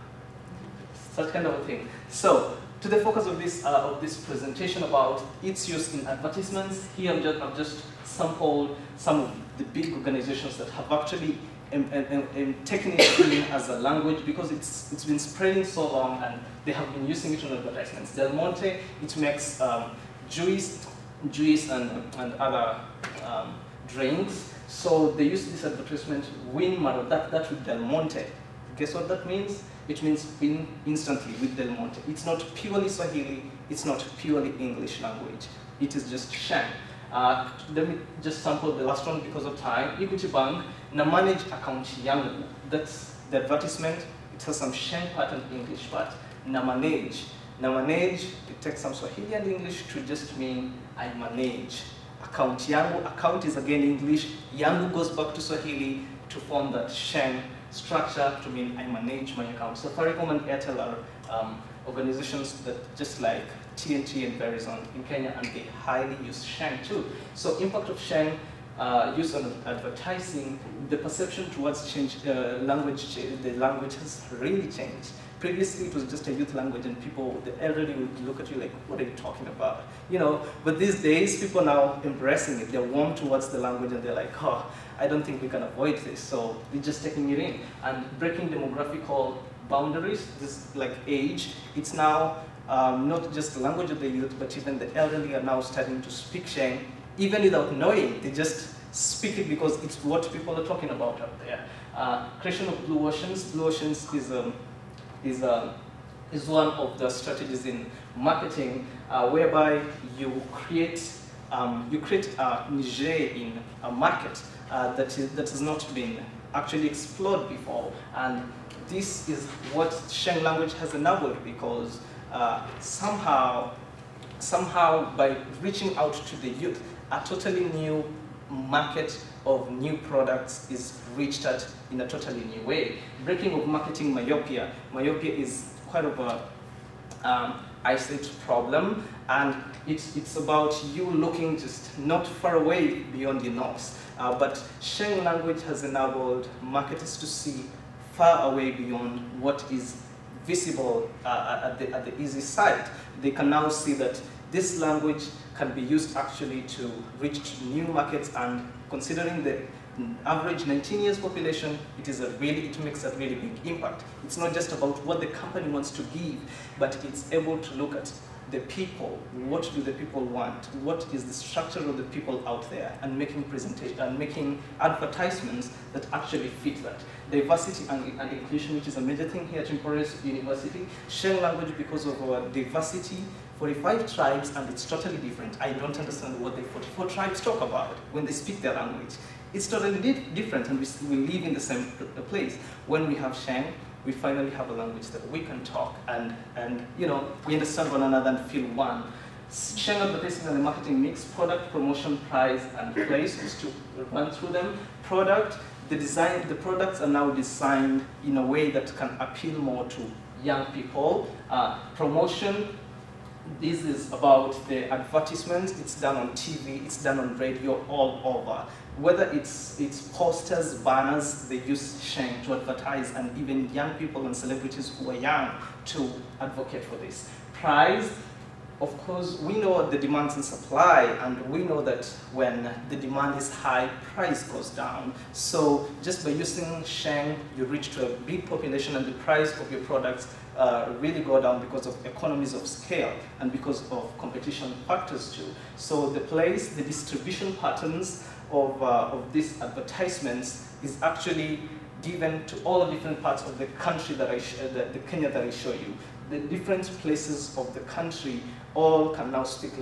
Speaker 8: Such kind of a thing. So, to the focus of this presentation about its use in advertisements, here I've just sampled some of the big organizations that have actually taking it in as a language because it's been spreading so long and they have been using it in advertisements. Del Monte, it makes juice and other drinks. So they use this advertisement, win Maro, that with Del Monte. Guess what that means? It means win instantly with Del Monte. It's not purely Swahili, it's not purely English language. It is just Sheng. Let me just sample the last one because of time. Equity Bank, na manage account yangu. That's the advertisement. It has some Sheng part and English part. Na manage. Na manage, it takes some Swahili and English to just mean I manage. Account yangu, account is again English. Yangu goes back to Swahili to form that Sheng structure to mean I manage my account. Safaricom and Airtel are organizations that just like TNT and Verizon in Kenya, and they highly use Sheng too. So impact of Sheng use on advertising, the perception towards the language has really changed. Previously, it was just a youth language, and people, the elderly would look at you like, "What are you talking about?" You know. But these days, people are now embracing it. They're warm towards the language, and they're like, "Oh, I don't think we can avoid this." So we're just taking it in and breaking demographical boundaries. This like age. It's now not just the language of the youth, but even the elderly are now starting to speak Sheng, even without knowing. They just speak it because it's what people are talking about out there. Creation of blue oceans. Blue oceans is one of the strategies in marketing, whereby you create a niche in a market that has not been actually explored before, and this is what Sheng language has enabled because somehow by reaching out to the youth, a totally new market of new products is reached at in a totally new way. Breaking of marketing myopia. Myopia is quite of a eyesight problem, and it's about you looking just not far away beyond your nose. But Sheng language has enabled marketers to see far away beyond what is visible at the easy sight. They can now see that this language can be used actually to reach new markets, and considering the average 19 years population, it makes a really big impact. It's not just about what the company wants to give, but it's able to look at the people. What do the people want? What is the structure of the people out there? And making presentation and making advertisements that actually fit that. Diversity and inclusion, which is a major thing here at Emporia University. Sheng language, because of our diversity, 45 tribes, and it's totally different. I don't understand what the 44 tribes talk about when they speak their language. It's totally different, and we live in the same place. When we have Sheng, we finally have a language that we can talk and you know, we understand one another and feel one. Sheng advertising and the marketing mix, product, promotion, price, and place, is to run through them. The products are now designed in a way that can appeal more to young people. Promotion, this is about the advertisements. It's done on TV, it's done on radio, all over. Whether it's posters, banners, they use Sheng to advertise, and even young people and celebrities who are young to advocate for this. Price, of course, we know the demands and supply, and we know that when the demand is high, price goes down. So just by using Sheng, you reach to a big population, and the price of your products really go down because of economies of scale and because of competition factors too. So the place, the distribution patterns of these advertisements is actually given to all the different parts of the country that the Kenya that I show you. The different places of the country all can now speak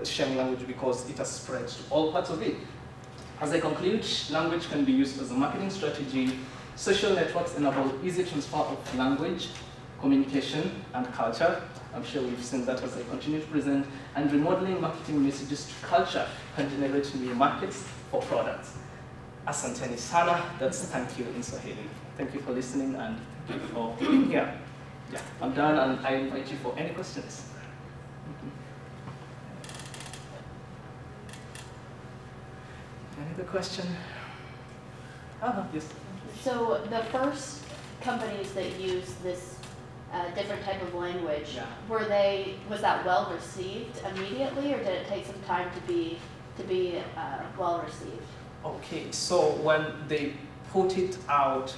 Speaker 8: Sheng language because it has spread to all parts of it. As I conclude, language can be used as a marketing strategy. Social networks enable easy transfer of language, communication, and culture. I'm sure we've seen that as I continue to present. And remodeling marketing messages to culture can generate new markets for products. Asanteni sana, that's thank you in Swahili. Thank you for listening, and thank you for being here. Yeah, I'm done, and I invite you for any questions. Any other question? Yes.
Speaker 3: So the first companies that use this different type of language,
Speaker 8: Yeah.
Speaker 3: was that well received immediately, or did it take some time to be well received?
Speaker 8: Okay, so when they put it out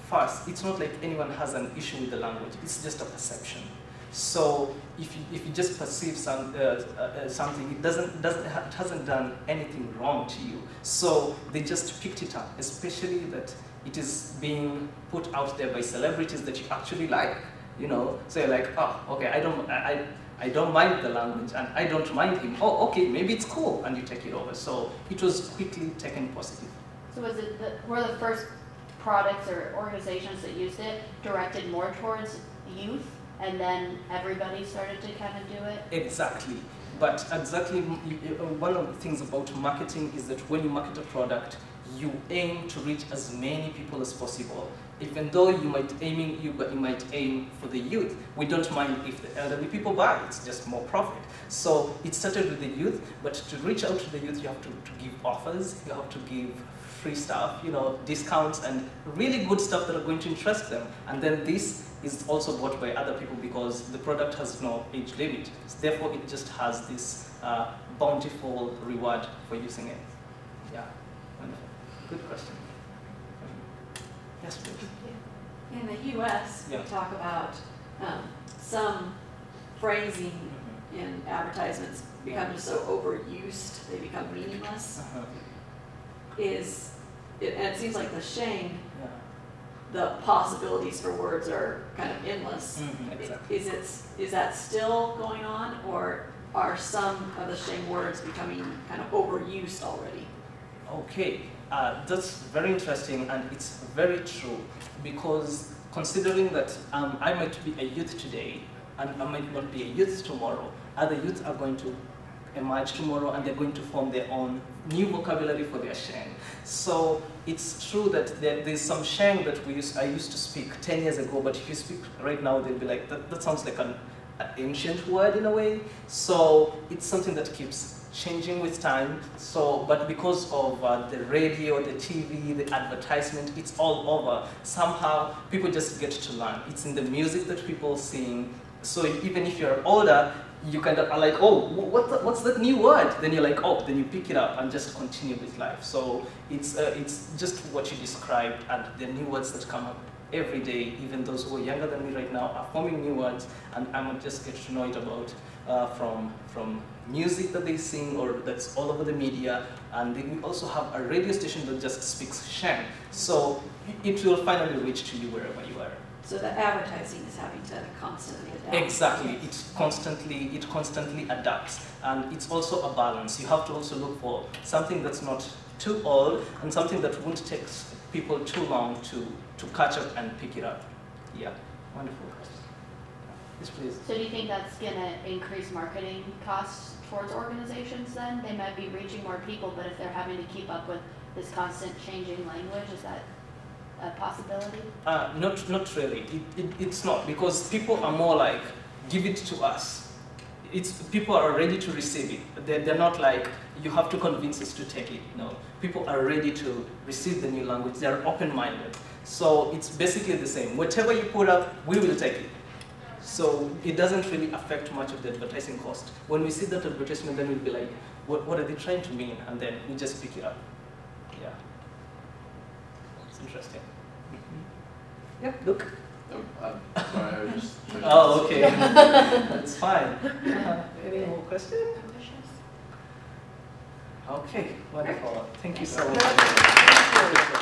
Speaker 8: first. It's not like anyone has an issue with the language. It's just a perception. So if you just perceive something, it hasn't done anything wrong to you. So they just picked it up, especially that it is being put out there by celebrities that you actually like. You know, so you're like, oh, okay, I don't mind the language, and I don't mind him. Oh, okay, maybe it's cool, and you take it over. So it was quickly taken positive.
Speaker 3: So was it were the first products or organizations that used it directed more towards youth, and then everybody started to kind of do it?
Speaker 8: Exactly. But exactly, one of the things about marketing is that when you market a product, you aim to reach as many people as possible. Even though you might aim for the youth, we don't mind if the elderly people buy. It's just more profit. So it started with the youth, but to reach out to the youth, you have to give offers, you have to give free stuff, you know, discounts and really good stuff that are going to interest them. And then this is also bought by other people because the product has no age limit. Therefore, it just has this bountiful reward for using it. Yeah, wonderful. Good question. Yes, please.
Speaker 1: In the US, we talk about some phrasing in advertisements become so overused, they become meaningless. And it seems like the Sheng, the possibilities for words are kind of endless.
Speaker 8: Exactly.
Speaker 1: Is that still going on, or are some of the Sheng words becoming kind of overused already?
Speaker 8: Okay, that's very interesting, and it's very true, because considering that I might be a youth today, and I might not be a youth tomorrow, other youths are going to emerge tomorrow, and they're going to form their own new vocabulary for their Sheng. So it's true that there's some Sheng that I used to speak 10 years ago, but if you speak right now, they'll be like, that sounds like an ancient word in a way. So it's something that keeps changing with time. So, but because of the radio, the TV, the advertisement, it's all over. Somehow people just get to learn. It's in the music that people sing. So even if you're older, you kind of are like, oh, what's that new word? Then you're like, oh, then you pick it up and just continue with life. So it's just what you described, and the new words that come up every day. Even those who are younger than me right now are forming new words, and I might just get to know it about from music that they sing or that's all over the media. And then we also have a radio station that just speaks Sheng. So it will finally reach to you wherever you are.
Speaker 1: So the advertising is having to constantly adapt.
Speaker 8: Exactly, it constantly adapts, and it's also a balance. You have to also look for something that's not too old and something that won't take people too long to catch up and pick it up. Yeah, wonderful. Yes, please.
Speaker 3: So do you think that's going to increase marketing costs towards organizations then? They might be reaching more people, but if they're having to keep up with this constant changing language, is that a possibility?
Speaker 8: Not really. It's not, because people are more like, give it to us. People are ready to receive it. They're not like, you have to convince us to take it. No, people are ready to receive the new language. They're open-minded. So it's basically the same. Whatever you put up, we will take it. So it doesn't really affect much of the advertising cost. When we see that advertisement, then we'll be like, what are they trying to mean? And then we just pick it up. Yeah. It's interesting. Yeah, look.
Speaker 9: Sorry, I was just...
Speaker 8: Oh, okay. That's fine. Any more questions? Okay, wonderful. Thank you so much.